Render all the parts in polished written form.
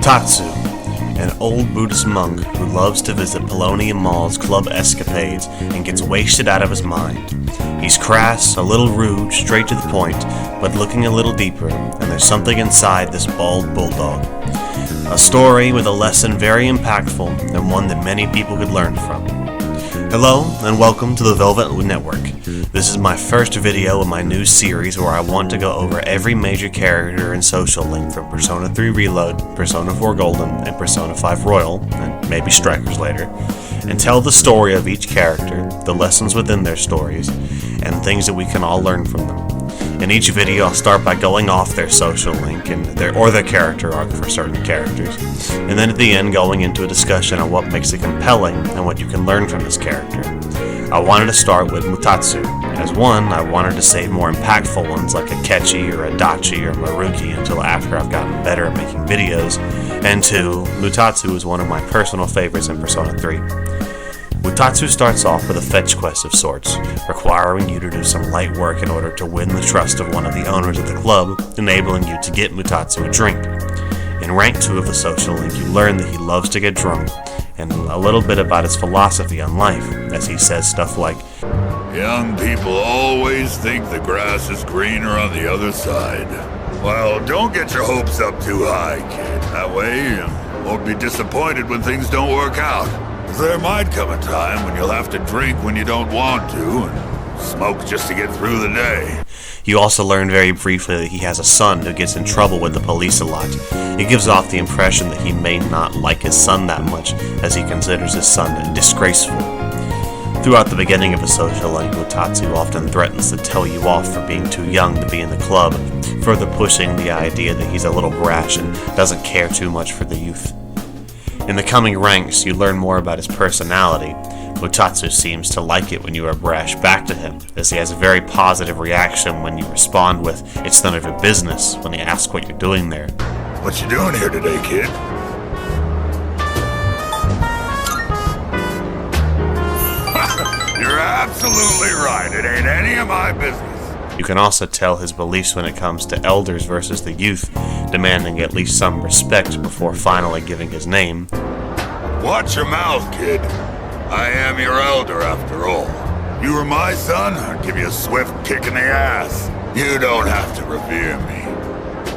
Mutatsu, an old Buddhist monk who loves to visit Polonium Mall's club escapades and gets wasted out of his mind. He's crass, a little rude, straight to the point, but looking a little deeper, and there's something inside this bald bulldog. A story with a lesson very impactful and one that many people could learn from. Hello, and welcome to the Velvet Network. This is my first video in my new series where I want to go over every major character and social link from Persona 3 Reload, Persona 4 Golden, and Persona 5 Royal, and maybe Strikers later, and tell the story of each character, the lessons within their stories, and things that we can all learn from them. In each video, I'll start by going off their social link and their character arc for certain characters, and then at the end going into a discussion on what makes it compelling and what you can learn from this character. I wanted to start with Mutatsu. As one, I wanted to save more impactful ones like Akechi or Adachi or Maruki until after I've gotten better at making videos, and two, Mutatsu is one of my personal favorites in Persona 3. Mutatsu starts off with a fetch quest of sorts, requiring you to do some light work in order to win the trust of one of the owners of the club, enabling you to get Mutatsu a drink. In rank 2 of the social link, you learn that he loves to get drunk, and a little bit about his philosophy on life, as he says stuff like, "Young people always think the grass is greener on the other side. Well, don't get your hopes up too high, kid. That way you won't be disappointed when things don't work out. There might come a time when you'll have to drink when you don't want to, and smoke just to get through the day." You also learn very briefly that he has a son who gets in trouble with the police a lot. It gives off the impression that he may not like his son that much, as he considers his son disgraceful. Throughout the beginning of a social link, Mutatsu often threatens to tell you off for being too young to be in the club, further pushing the idea that he's a little brash and doesn't care too much for the youth. In the coming ranks, you learn more about his personality. Mutatsu seems to like it when you are brash back to him, as he has a very positive reaction when you respond with, "It's none of your business," when he asks what you're doing there. "What you doing here today, kid?" You're absolutely right. It ain't any of my business. You can also tell his beliefs when it comes to elders versus the youth, demanding at least some respect before finally giving his name. "Watch your mouth, kid. I am your elder after all. You were my son, I'd give you a swift kick in the ass. You don't have to revere me,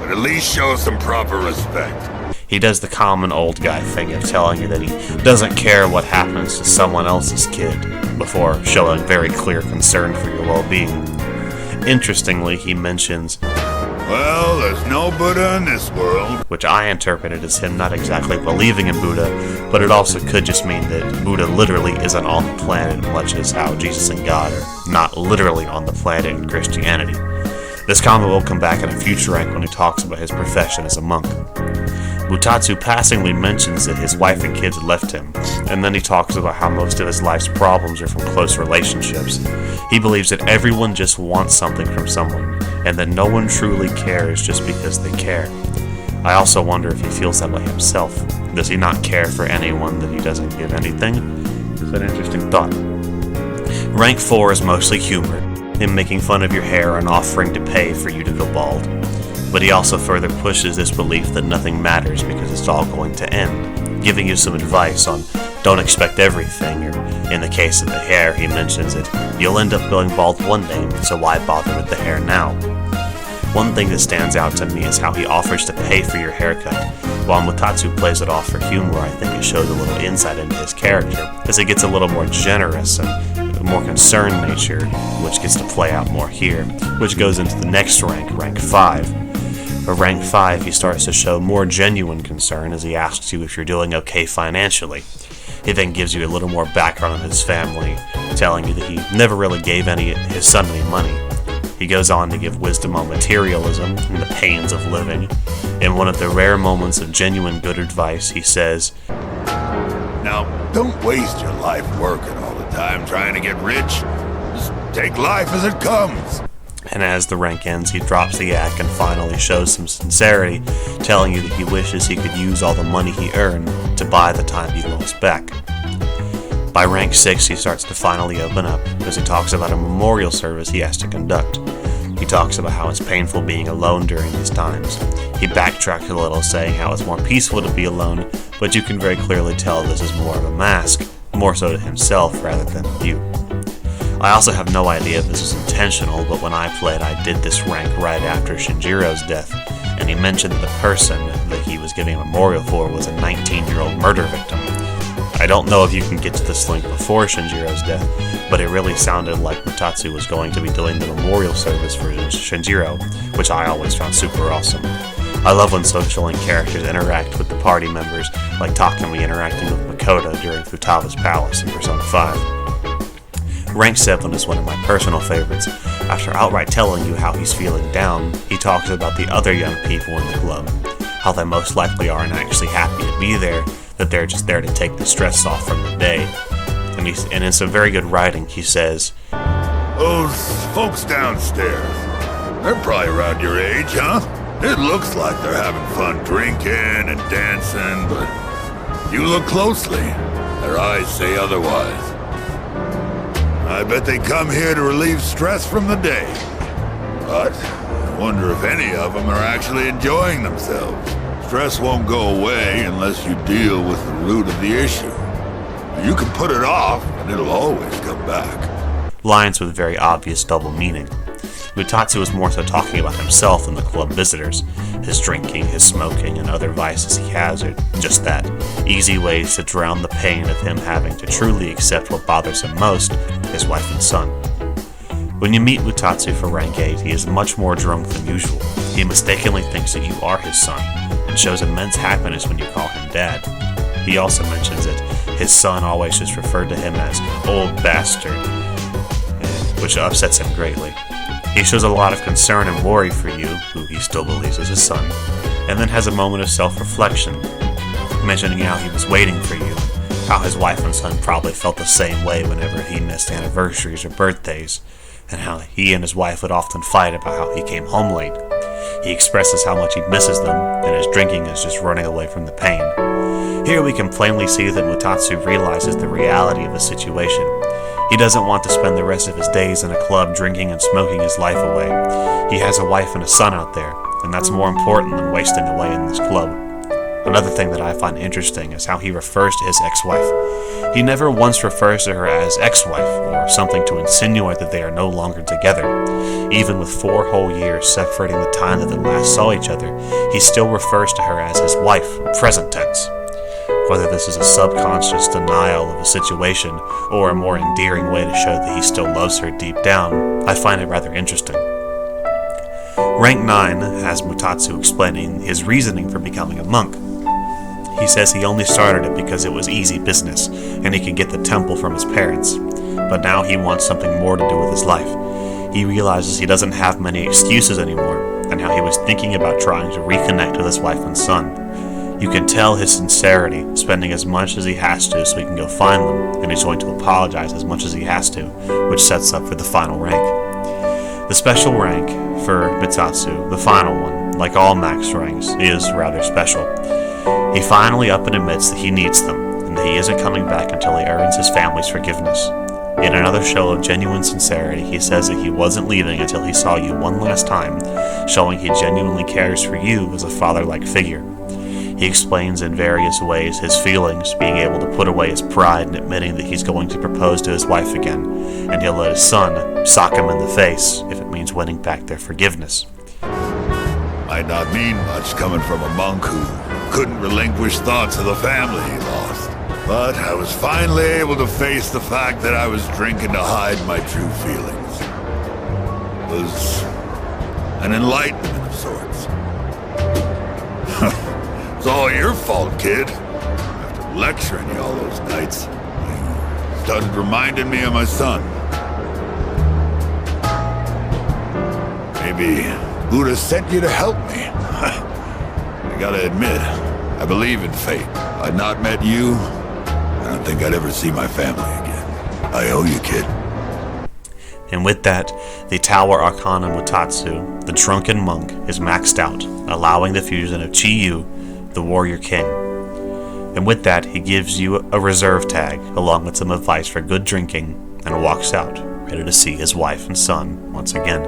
but at least show some proper respect." He does the common old guy thing of telling you that he doesn't care what happens to someone else's kid, before showing very clear concern for your well-being. Interestingly, he mentions, "Well, there's no Buddha in this world," which I interpreted as him not exactly believing in Buddha, but it also could just mean that Buddha literally isn't on the planet, much as how Jesus and God are not literally on the planet in Christianity. This comment will come back in a future rank when he talks about his profession as a monk. Mutatsu passingly mentions that his wife and kids left him, and then he talks about how most of his life's problems are from close relationships. He believes that everyone just wants something from someone, and that no one truly cares just because they care. I also wonder if he feels that way himself. Does he not care for anyone that he doesn't give anything? It's an interesting thought. Rank 4 is mostly humor, him making fun of your hair and offering to pay for you to go bald. But he also further pushes this belief that nothing matters because it's all going to end, giving you some advice on don't expect everything, or in the case of the hair, he mentions that you'll end up going bald one day, so why bother with the hair now? One thing that stands out to me is how he offers to pay for your haircut. While Mutatsu plays it off for humor, I think it shows a little insight into his character, as it gets a little more generous and more concerned nature, which gets to play out more here, which goes into the next rank, rank 5. For rank 5, he starts to show more genuine concern as he asks you if you're doing okay financially. He then gives you a little more background on his family, telling you that he never really gave his son any money. He goes on to give wisdom on materialism and the pains of living. In one of the rare moments of genuine good advice, he says, "Now, don't waste your life working all the time trying to get rich. Just take life as it comes." And as the rank ends, he drops the act and finally shows some sincerity, telling you that he wishes he could use all the money he earned to buy the time he lost back. By rank 6, he starts to finally open up, as he talks about a memorial service he has to conduct. He talks about how it's painful being alone during these times. He backtracks a little, saying how it's more peaceful to be alone, but you can very clearly tell this is more of a mask, more so to himself rather than you. I also have no idea if this is intentional, but when I played, I did this rank right after Shinjiro's death, and he mentioned that the person that he was giving a memorial for was a 19-year-old murder victim. I don't know if you can get to this link before Shinjiro's death, but it really sounded like Mutatsu was going to be doing the memorial service for Shinjiro, which I always found super awesome. I love when social link characters interact with the party members, like Takumi interacting with Makoto during Futaba's palace in Persona 5. Rank 7 is one of my personal favorites. After outright telling you how he's feeling down, he talks about the other young people in the club, how they most likely aren't actually happy to be there, that they're just there to take the stress off from the day. And in some very good writing, he says, "Those folks downstairs, they're probably around your age, huh? It looks like they're having fun drinking and dancing, but you look closely, their eyes say otherwise. I bet they come here to relieve stress from the day. But I wonder if any of them are actually enjoying themselves. Stress won't go away unless you deal with the root of the issue. You can put it off, and it'll always come back." Lines with very obvious double meaning. Mutatsu is more so talking about himself than the club visitors. His drinking, his smoking, and other vices he has are just that, easy ways to drown the pain of him having to truly accept what bothers him most, his wife and son. When you meet Mutatsu for rank 8, he is much more drunk than usual. He mistakenly thinks that you are his son, and shows immense happiness when you call him dad. He also mentions that his son always just referred to him as old bastard, which upsets him greatly. He shows a lot of concern and worry for you, who he still believes is his son, and then has a moment of self-reflection, mentioning how he was waiting for you, how his wife and son probably felt the same way whenever he missed anniversaries or birthdays, and how he and his wife would often fight about how he came home late. He expresses how much he misses them, and his drinking is just running away from the pain. Here we can plainly see that Mutatsu realizes the reality of the situation. He doesn't want to spend the rest of his days in a club drinking and smoking his life away. He has a wife and a son out there, and that's more important than wasting away in this club. Another thing that I find interesting is how he refers to his ex-wife. He never once refers to her as ex-wife, or something to insinuate that they are no longer together. Even with 4 whole years separating the time that they last saw each other, he still refers to her as his wife, present tense. Whether this is a subconscious denial of a situation, or a more endearing way to show that he still loves her deep down, I find it rather interesting. Rank 9 has Mutatsu explaining his reasoning for becoming a monk. He says he only started it because it was easy business, and he could get the temple from his parents. But now he wants something more to do with his life. He realizes he doesn't have many excuses anymore, and how he was thinking about trying to reconnect with his wife and son. You can tell his sincerity, spending as much as he has to so he can go find them, and he's going to apologize as much as he has to, which sets up for the final rank. The special rank for Mutatsu, the final one, like all max ranks, is rather special. He finally up and admits that he needs them, and that he isn't coming back until he earns his family's forgiveness. In another show of genuine sincerity, he says that he wasn't leaving until he saw you one last time, showing he genuinely cares for you as a father-like figure. He explains in various ways his feelings, being able to put away his pride and admitting that he's going to propose to his wife again, and he'll let his son sock him in the face if it means winning back their forgiveness. Might not mean much coming from a monk who couldn't relinquish thoughts of the family he lost. But I was finally able to face the fact that I was drinking to hide my true feelings. It was an enlightenment of sorts. It's all your fault, kid. After lecturing you all those nights, you started reminding me of my son. Maybe Buddha sent you to help me. I gotta admit, I believe in fate. If I'd not met you, I don't think I'd ever see my family again. I owe you, kid. And with that, the Tower Arcana Mutatsu, the drunken monk, is maxed out, allowing the fusion of Chiyu, the warrior king. And with that, he gives you a reserve tag, along with some advice for good drinking, and walks out, ready to see his wife and son once again.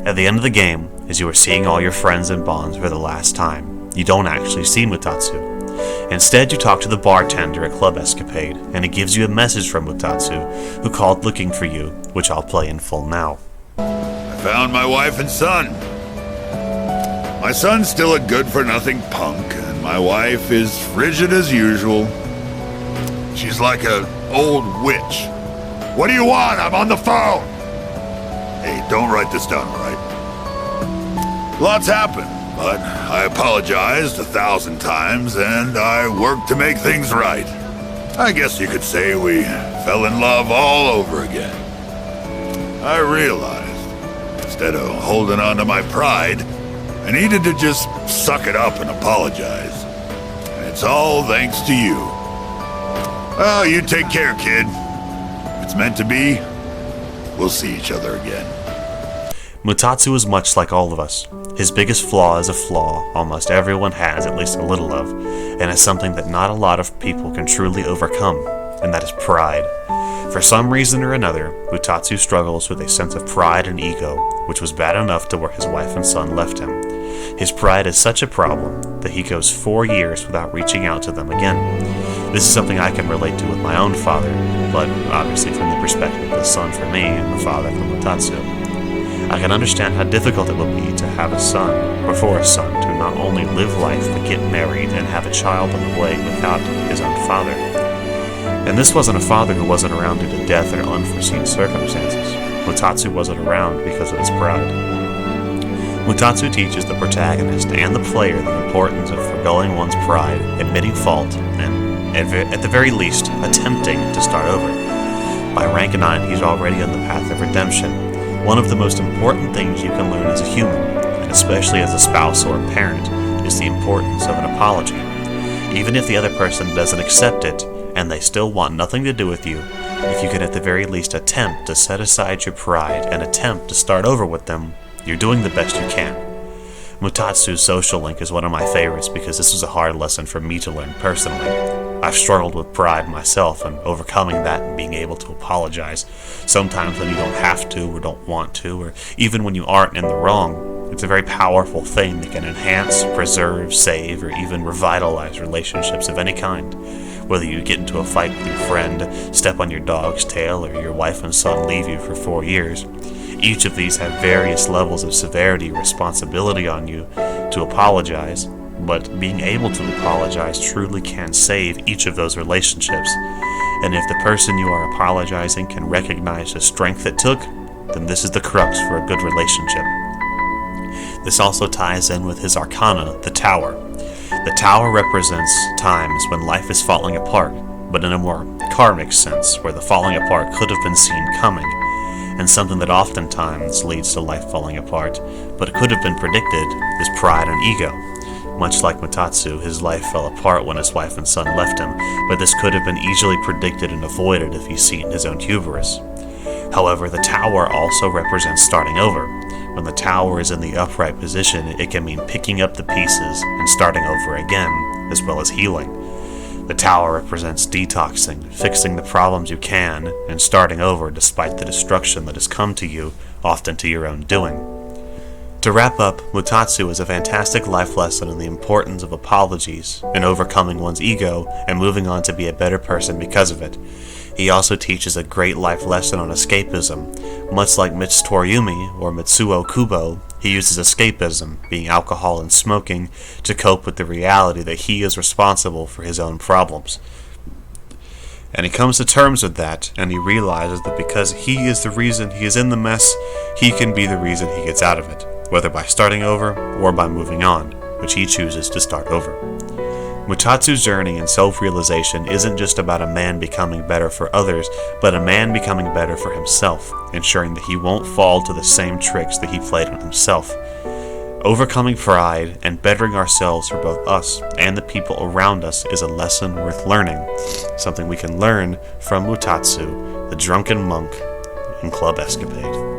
At the end of the game, as you are seeing all your friends and bonds for the last time, you don't actually see Mutatsu. Instead, you talk to the bartender at Club Escapade, and he gives you a message from Mutatsu, who called looking for you, which I'll play in full now. I found my wife and son. My son's still a good-for-nothing punk, and my wife is frigid as usual. She's like an old witch. What do you want? I'm on the phone! Hey, don't write this down, all right? Lots happened, but I apologized 1,000 times, and I worked to make things right. I guess you could say we fell in love all over again. I realized, instead of holding on to my pride, I needed to just suck it up and apologize. And it's all thanks to you. Well, you take care, kid. If it's meant to be, we'll see each other again. Mutatsu is much like all of us. His biggest flaw is a flaw almost everyone has at least a little of, and is something that not a lot of people can truly overcome, and that is pride. For some reason or another, Mutatsu struggles with a sense of pride and ego, which was bad enough to where his wife and son left him. His pride is such a problem that he goes 4 years without reaching out to them again. This is something I can relate to with my own father, but obviously from the perspective of the son for me and the father for Mutatsu. I can understand how difficult it will be to have a son, or for a son to not only live life but get married and have a child on the way without his own father. And this wasn't a father who wasn't around due to death or unforeseen circumstances. Mutatsu wasn't around because of his pride. Mutatsu teaches the protagonist and the player the importance of forgoing one's pride, admitting fault, and, at the very least, attempting to start over. By rank 9, he's already on the path of redemption. One of the most important things you can learn as a human, and especially as a spouse or a parent, is the importance of an apology. Even if the other person doesn't accept it, and they still want nothing to do with you, if you can at the very least attempt to set aside your pride and attempt to start over with them, you're doing the best you can. Mutatsu's social link is one of my favorites because this was a hard lesson for me to learn personally. I've struggled with pride myself and overcoming that and being able to apologize. Sometimes when you don't have to or don't want to, or even when you aren't in the wrong, it's a very powerful thing that can enhance, preserve, save, or even revitalize relationships of any kind. Whether you get into a fight with your friend, step on your dog's tail, or your wife and son leave you for 4 years, each of these have various levels of severity or responsibility on you to apologize, but being able to apologize truly can save each of those relationships. And if the person you are apologizing can recognize the strength it took, then this is the crux for a good relationship. This also ties in with his arcana, the Tower. The Tower represents times when life is falling apart, but in a more karmic sense, where the falling apart could have been seen coming, and something that oftentimes leads to life falling apart, but it could have been predicted, is pride and ego. Much like Mutatsu, his life fell apart when his wife and son left him, but this could have been easily predicted and avoided if he'd seen his own hubris. However, the Tower also represents starting over. When the Tower is in the upright position, it can mean picking up the pieces and starting over again, as well as healing. The Tower represents detoxing, fixing the problems you can, and starting over despite the destruction that has come to you, often to your own doing. To wrap up, Mutatsu is a fantastic life lesson in the importance of apologies and overcoming one's ego and moving on to be a better person because of it. He also teaches a great life lesson on escapism. Much like Mitsutoriyumi or Mitsuo Kubo, he uses escapism, being alcohol and smoking, to cope with the reality that he is responsible for his own problems. And he comes to terms with that, and he realizes that because he is the reason he is in the mess, he can be the reason he gets out of it, whether by starting over or by moving on, which he chooses to start over. Mutatsu's journey in self-realization isn't just about a man becoming better for others, but a man becoming better for himself, ensuring that he won't fall to the same tricks that he played on himself. Overcoming pride and bettering ourselves for both us and the people around us is a lesson worth learning, something we can learn from Mutatsu, the drunken monk in Club Escapade.